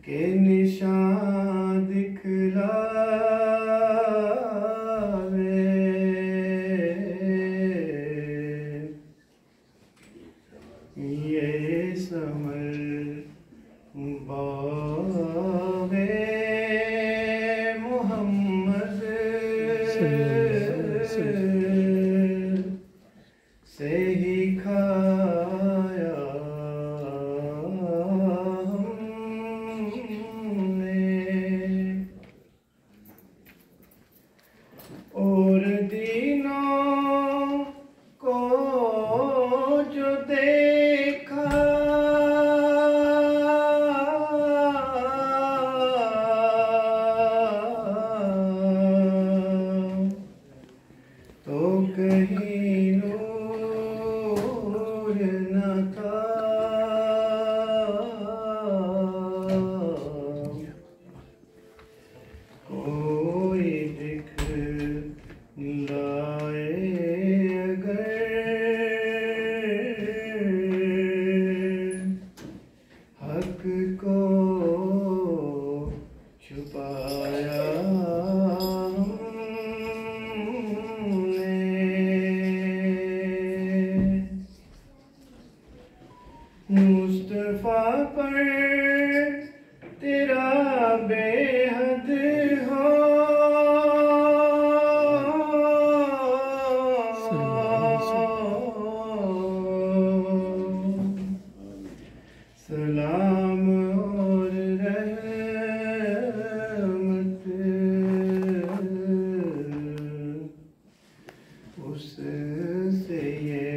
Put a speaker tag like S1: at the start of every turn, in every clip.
S1: के निशान दिखलावे, ये समर बावे मोहम्मद से ही खाया हमने, और दीनों को जो देखा तो कहीं नूर न था, कोई दिखलाए अगर हक को छुपाया मुस्तफा पर तेरा बेहद हो सलाम और रहमत, उससे ये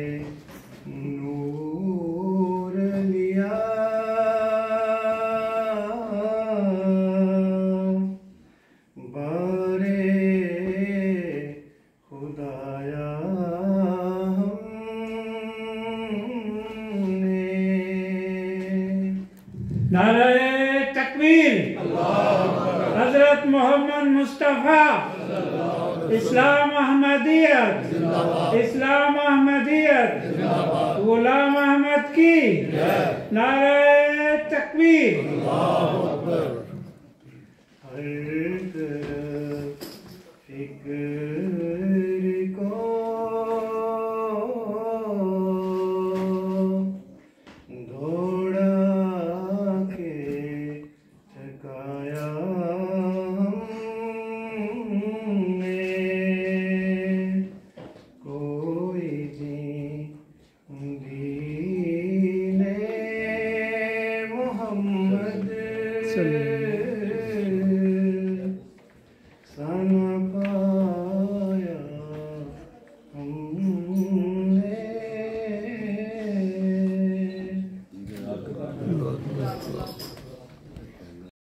S1: नूर लिया, बारे खुदाया हमने।
S2: नारे तकबीर, हजरत मोहम्मद मुस्तफ़ा, इस्लाम अहमदियत, इस्लाम अहमदियत, गुलाम अहमद की नारे तकबीर।
S1: हर तरफ फिक्र को दौड़ा के थकाया हमने, कोई दीने मोहम्मद